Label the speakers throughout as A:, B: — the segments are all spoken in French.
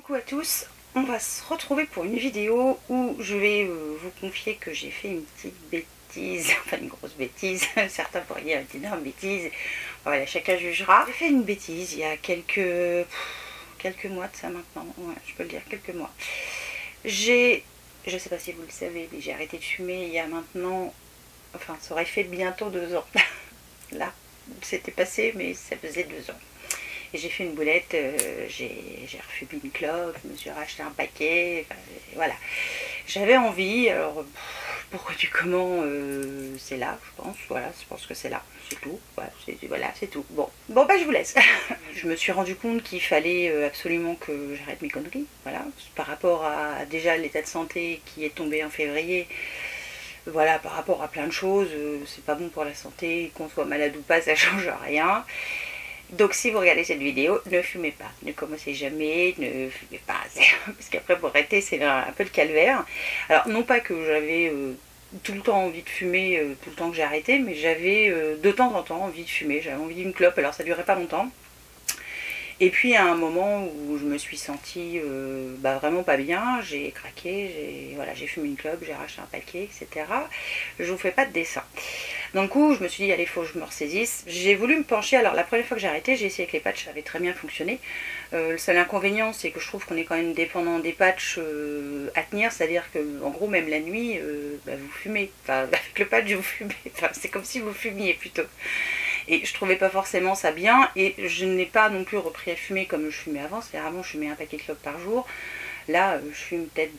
A: Coucou à tous, on va se retrouver pour une vidéo où je vais vous confier que j'ai fait une petite bêtise, enfin une grosse bêtise, certains pourraient dire une énorme bêtise, voilà, chacun jugera. J'ai fait une bêtise il y a quelques mois de ça maintenant, ouais, je peux le dire, quelques mois. Je sais pas si vous le savez, mais j'ai arrêté de fumer il y a maintenant, enfin ça aurait fait bientôt 2 ans. Là, c'était passé, mais ça faisait 2 ans. Et j'ai fait une boulette, j'ai refumé une clope, je me suis racheté un paquet, enfin, voilà. J'avais envie, alors pourquoi du comment, c'est là, je pense, voilà, je pense que c'est là, c'est tout, voilà, c'est tout. Bon, bah je vous laisse. Je me suis rendu compte qu'il fallait absolument que j'arrête mes conneries, voilà, par rapport à déjà l'état de santé qui est tombé en février. Voilà, par rapport à plein de choses, c'est pas bon pour la santé, qu'on soit malade ou pas, ça change rien. Donc si vous regardez cette vidéo, ne fumez pas, ne commencez jamais, ne fumez pas, parce qu'après pour arrêter c'est un peu le calvaire. Alors non pas que j'avais tout le temps envie de fumer, tout le temps que j'ai arrêté, mais j'avais de temps en temps envie de fumer, j'avais envie d'une clope, alors ça durait pas longtemps. Et puis à un moment où je me suis sentie vraiment pas bien, j'ai craqué, j'ai fumé une clope, j'ai racheté un paquet, etc. Je vous fais pas de dessin. D'un coup, je me suis dit, allez, faut que je me ressaisisse. J'ai voulu me pencher, alors la première fois que j'ai arrêté, j'ai essayé avec les patchs, ça avait très bien fonctionné. Le seul inconvénient, c'est que je trouve qu'on est quand même dépendant des patchs à tenir, c'est-à-dire que en gros, même la nuit, vous fumez. Enfin, avec le patch, vous fumez. Enfin, c'est comme si vous fumiez plutôt. Et je trouvais pas forcément ça bien, et je n'ai pas non plus repris à fumer comme je fumais avant, c'est-à-dire avant je fumais un paquet de clopes par jour, là je fume peut-être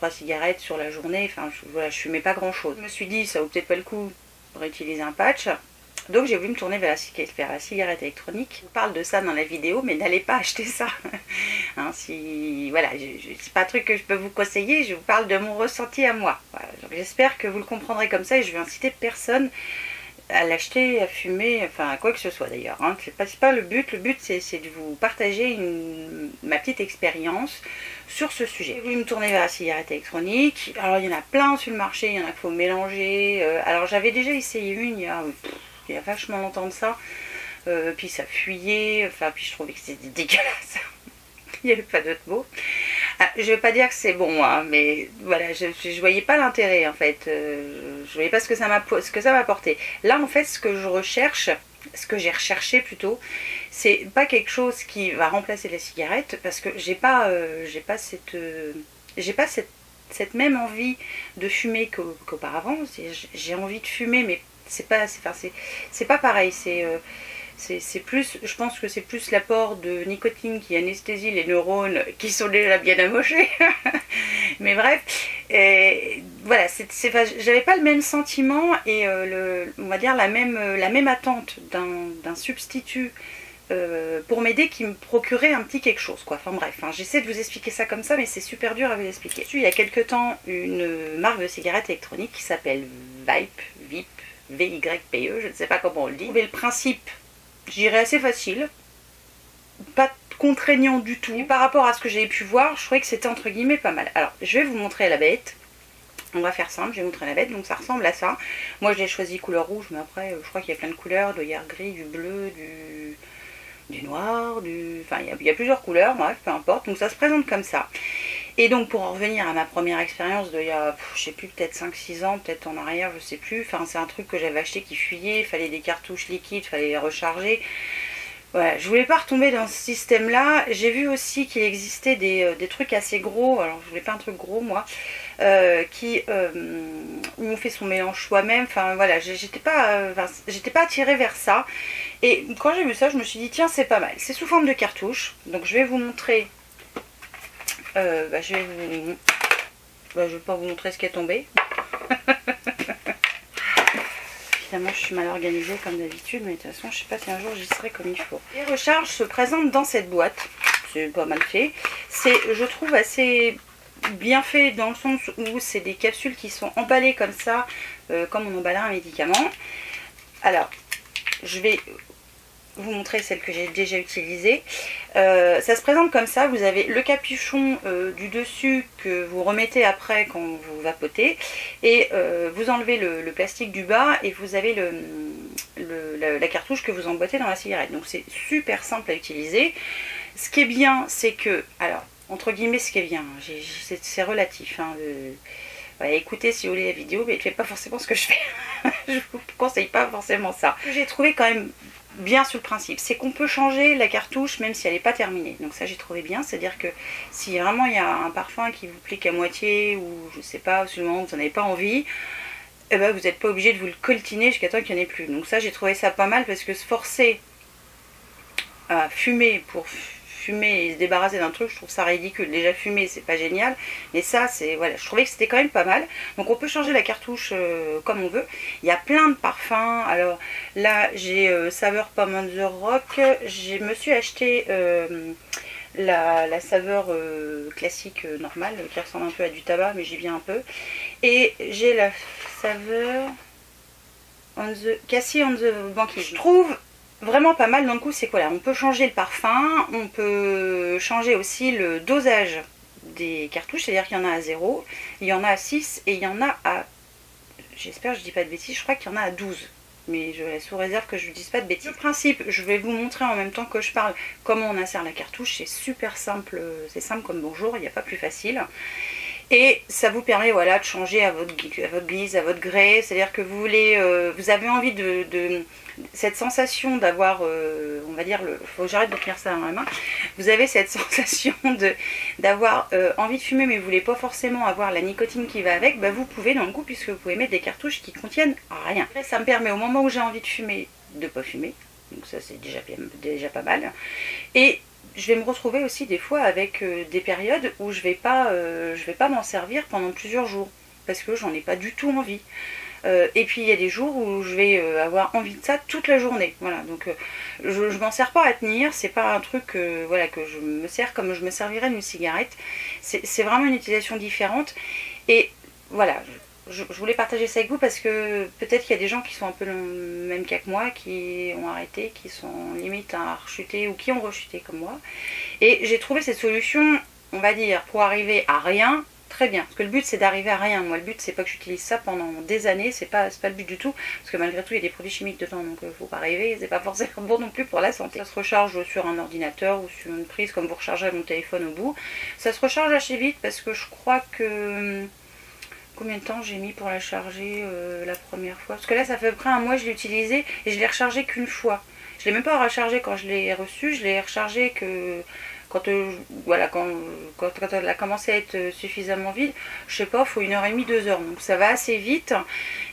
A: 2-3 cigarettes sur la journée, enfin voilà, je fumais pas grand chose. Je me suis dit ça vaut peut-être pas le coup de réutiliser un patch, donc j'ai voulu me tourner vers la cigarette électronique. Je vous parle de ça dans la vidéo, mais n'allez pas acheter ça. Hein, voilà, c'est pas un truc que je peux vous conseiller, je vous parle de mon ressenti à moi. Voilà, j'espère que vous le comprendrez comme ça, et je vais inciter personne à l'acheter, à fumer, enfin à quoi que ce soit d'ailleurs. Hein. C'est pas le but c'est de vous partager ma petite expérience sur ce sujet. J'ai voulu me tourner vers la cigarette électronique, alors il y en a plein sur le marché, il y en a qu'il faut mélanger, alors j'avais déjà essayé une il y a vachement longtemps de ça, puis ça fuyait, enfin puis je trouvais que c'était dégueulasse. Il n'y avait pas d'autre mot. Ah, je ne vais pas dire que c'est bon, hein, mais voilà, je voyais pas l'intérêt en fait. Je voyais pas ce que ça m'apportait. Là en fait, ce que je recherche, ce que j'ai recherché plutôt, c'est pas quelque chose qui va remplacer la cigarette, parce que j'ai pas cette même envie de fumer qu'auparavant. J'ai envie de fumer, mais c'est pas pareil. C'est plus, je pense que c'est plus l'apport de nicotine qui anesthésie les neurones qui sont déjà bien amochés. Mais bref, voilà, j'avais pas le même sentiment, et on va dire la même attente d'un substitut pour m'aider, qui me procurait un petit quelque chose, quoi. Enfin bref, hein, j'essaie de vous expliquer ça comme ça, mais c'est super dur à vous expliquer. Il y a quelques temps une marque de cigarettes électroniques qui s'appelle VIP, V-Y-P-E, je ne sais pas comment on le dit. Mais le principe, je dirais assez facile, pas contraignant du tout. Et par rapport à ce que j'ai pu voir, je trouvais que c'était entre guillemets pas mal. Alors, je vais vous montrer la bête. On va faire simple, je vais vous montrer la bête. Donc ça ressemble à ça. Moi, je l'ai choisi couleur rouge, mais après, je crois qu'il y a plein de couleurs. Il doit y avoir gris, du bleu, du noir, enfin, il y a plusieurs couleurs, bref, peu importe. Donc ça se présente comme ça. Et donc pour en revenir à ma première expérience il y a, je sais plus, peut-être 5-6 ans, peut-être en arrière, je sais plus. Enfin, c'est un truc que j'avais acheté qui fuyait, il fallait des cartouches liquides, il fallait les recharger. Voilà, je voulais pas retomber dans ce système-là. J'ai vu aussi qu'il existait des trucs assez gros, alors je voulais pas un truc gros moi, où on fait son mélange soi-même. Enfin voilà, j'étais pas attirée vers ça. Et quand j'ai vu ça, je me suis dit tiens, c'est pas mal. C'est sous forme de cartouche, donc je vais vous montrer. Je vais pas vous montrer ce qui est tombé. Évidemment, je suis mal organisée comme d'habitude, mais de toute façon, je sais pas si un jour j'y serai comme il faut. Les recharges se présentent dans cette boîte. C'est pas mal fait. C'est, je trouve, assez bien fait dans le sens où c'est des capsules qui sont emballées comme ça, comme on emballerait un médicament. Alors, je vais vous montrer celle que j'ai déjà utilisée. Ça se présente comme ça, vous avez le capuchon du dessus que vous remettez après quand vous vapotez, et vous enlevez le plastique du bas, et vous avez la cartouche que vous emboîtez dans la cigarette. Donc c'est super simple à utiliser. Ce qui est bien, c'est que, alors entre guillemets ce qui est bien. C'est relatif. Hein, ouais, écoutez si vous voulez la vidéo, mais ne faites pas forcément ce que je fais. Je vous conseille pas forcément ça. Ce que j'ai trouvé quand même bien sur le principe, c'est qu'on peut changer la cartouche même si elle n'est pas terminée. Donc ça j'ai trouvé bien, c'est-à-dire que si vraiment il y a un parfum qui vous plaît qu'à moitié, ou je sais pas, au moment où vous n'en avez pas envie, eh ben, vous n'êtes pas obligé de vous le coltiner jusqu'à temps qu'il n'y en ait plus. Donc ça j'ai trouvé ça pas mal, parce que se forcer à fumer pour fumer et se débarrasser d'un truc, je trouve ça ridicule. Déjà fumer c'est pas génial, mais ça c'est, voilà, je trouvais que c'était quand même pas mal. Donc on peut changer la cartouche comme on veut. Il y a plein de parfums. Alors là j'ai saveur pomme on the rock. Je me suis acheté la saveur classique normale qui ressemble un peu à du tabac, mais j'y viens un peu. Et j'ai la saveur Cassis on the Banquise. Je trouve vraiment pas mal. Dans le coup, c'est quoi là? On peut changer le parfum, on peut changer aussi le dosage des cartouches, c'est-à-dire qu'il y en a à 0, il y en a à 6 et il y en a à, j'espère que je dis pas de bêtises, je crois qu'il y en a à 12. Mais je laisse sous réserve que je ne dise pas de bêtises. Le principe, je vais vous montrer en même temps que je parle comment on insère la cartouche. C'est super simple, c'est simple comme bonjour, il n'y a pas plus facile. Et ça vous permet, voilà, de changer à votre guise, à votre gré. C'est-à-dire que vous voulez, vous avez envie de cette sensation d'avoir, on va dire, faut que j'arrête de tenir ça dans la main. Vous avez cette sensation d'avoir envie de fumer, mais vous voulez pas forcément avoir la nicotine qui va avec. Bah vous pouvez dans le coup, puisque vous pouvez mettre des cartouches qui contiennent rien. Ça me permet au moment où j'ai envie de fumer, de pas fumer. Donc ça c'est déjà pas mal. Et je vais me retrouver aussi des fois avec des périodes où je vais pas m'en servir pendant plusieurs jours, parce que j'en ai pas du tout envie. Et puis il y a des jours où je vais avoir envie de ça toute la journée. Voilà, donc je m'en sers pas à tenir, c'est pas un truc voilà, que je me sers comme je me servirais d'une cigarette. C'est vraiment une utilisation différente. Et voilà, je voulais partager ça avec vous parce que peut-être qu'il y a des gens qui sont un peu le même cas que moi, qui ont arrêté, qui sont limite à rechuter ou qui ont rechuté comme moi. Et j'ai trouvé cette solution, on va dire, pour arriver à rien. Très bien, parce que le but c'est d'arriver à rien. Moi le but c'est pas que j'utilise ça pendant des années, c'est pas le but du tout, parce que malgré tout il y a des produits chimiques dedans, donc faut pas rêver, c'est pas forcément bon non plus pour la santé. Ça se recharge sur un ordinateur ou sur une prise comme vous rechargerez mon téléphone au bout. Ça se recharge assez vite parce que je crois que... Combien de temps j'ai mis pour la charger la première fois? Parce que là ça fait à peu près un mois que je l'ai utilisé et je l'ai rechargé qu'une fois. Je l'ai même pas rechargé quand je l'ai reçu, je l'ai rechargé que... Quand, voilà, quand elle a commencé à être suffisamment vide, je sais pas, il faut 1h30, 2 heures, donc ça va assez vite.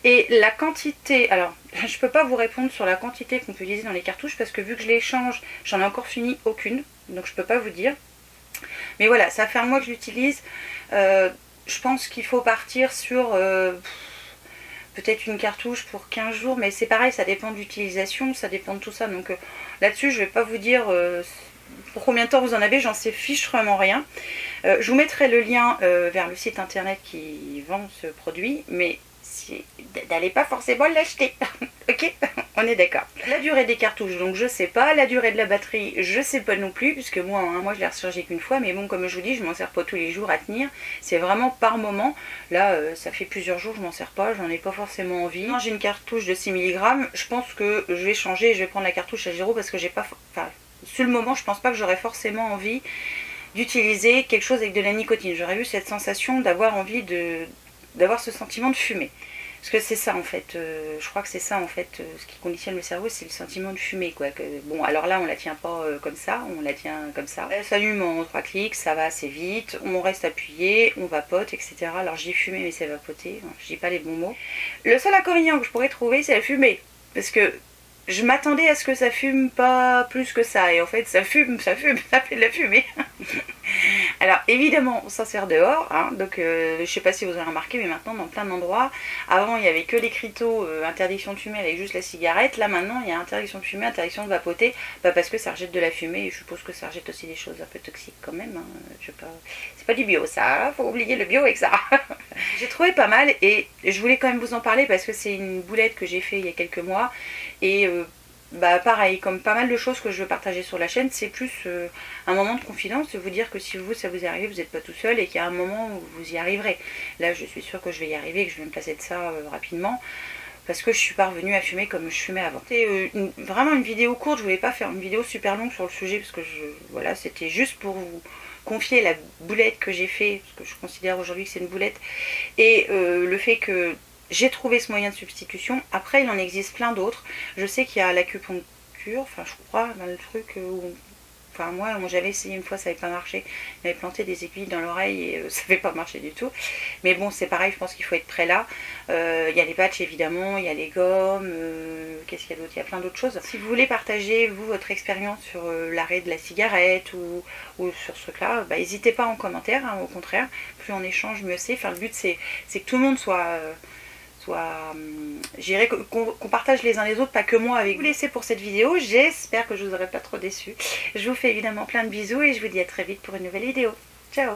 A: Et la quantité, alors je peux pas vous répondre sur la quantité qu'on peut utiliser dans les cartouches parce que vu que je les change, j'en ai encore fini aucune, donc je peux pas vous dire. Mais voilà, ça fait un mois que je l'utilise. Je pense qu'il faut partir sur peut-être une cartouche pour 15 jours, mais c'est pareil, ça dépend de l'utilisation, ça dépend de tout ça. Donc là-dessus, je vais pas vous dire pour combien de temps vous en avez, j'en sais fichement rien. Je vous mettrai le lien vers le site internet qui vend ce produit, mais n'allez pas forcément l'acheter. Ok, on est d'accord. La durée des cartouches, donc je sais pas. La durée de la batterie, je sais pas non plus, puisque moi je l'ai rechargé qu'une fois, mais bon, comme je vous dis, je m'en sers pas tous les jours à tenir. C'est vraiment par moment. Là, ça fait plusieurs jours, je m'en sers pas, j'en ai pas forcément envie. J'ai une cartouche de 6 mg, je pense que je vais changer, je vais prendre la cartouche à 0 parce que j'ai pas... Enfin, sur le moment, je pense pas que j'aurais forcément envie d'utiliser quelque chose avec de la nicotine. J'aurais eu cette sensation d'avoir envie d'avoir ce sentiment de fumer. Parce que c'est ça en fait, je crois que c'est ça en fait, ce qui conditionne le cerveau, c'est le sentiment de fumer quoi. Bon, alors là on la tient pas comme ça, on la tient comme ça. Elle s'allume en 3 clics, ça va assez vite, on reste appuyé, on vapote, etc. Alors j'ai fumé mais c'est vapoté, je dis pas les bons mots. Le seul inconvénient que je pourrais trouver c'est la fumée, parce que je m'attendais à ce que ça fume pas plus que ça, et en fait ça fume, ça fait de la fumée. Alors évidemment on s'en sert dehors, hein, donc je sais pas si vous avez remarqué, mais maintenant dans plein d'endroits, avant il n'y avait que l'écriteau interdiction de fumer avec juste la cigarette, là maintenant il y a interdiction de fumer, interdiction de vapoter, parce que ça rejette de la fumée, et je suppose que ça rejette aussi des choses un peu toxiques quand même, hein. C'est pas du bio ça, hein, faut oublier le bio avec ça. J'ai trouvé pas mal, et je voulais quand même vous en parler parce que c'est une boulette que j'ai fait il y a quelques mois, et pareil, comme pas mal de choses que je veux partager sur la chaîne, c'est plus un moment de confidence, de vous dire que si ça vous arrive, vous n'êtes pas tout seul et qu'il y a un moment où vous y arriverez. Là je suis sûre que je vais y arriver, que je vais me passer de ça rapidement, parce que je suis pas revenue à fumer comme je fumais avant. C'était vraiment une vidéo courte, je voulais pas faire une vidéo super longue sur le sujet, parce que voilà, c'était juste pour confier la boulette que j'ai fait, parce que je considère aujourd'hui que c'est une boulette, et le fait que j'ai trouvé ce moyen de substitution. Après, il en existe plein d'autres. Je sais qu'il y a l'acupuncture, enfin je crois, dans le truc où... Enfin moi j'avais essayé une fois, ça n'avait pas marché. J'avais planté des aiguilles dans l'oreille et ça n'avait pas marché du tout. Mais bon, c'est pareil, je pense qu'il faut être prêt là. Il y a les patchs évidemment, il y a les gommes, qu'est-ce qu'il y a d'autre? Il y a plein d'autres choses. Si vous voulez partager vous votre expérience sur l'arrêt de la cigarette ou sur ce truc-là, bah, n'hésitez pas en commentaire, hein, au contraire. Plus on échange, mieux c'est. Enfin, le but c'est que tout le monde soit... j'irais qu'on partage les uns les autres, pas que moi avec vous. Je vous laisse pour cette vidéo, j'espère que je vous aurai pas trop déçu. Je vous fais évidemment plein de bisous et je vous dis à très vite pour une nouvelle vidéo. Ciao!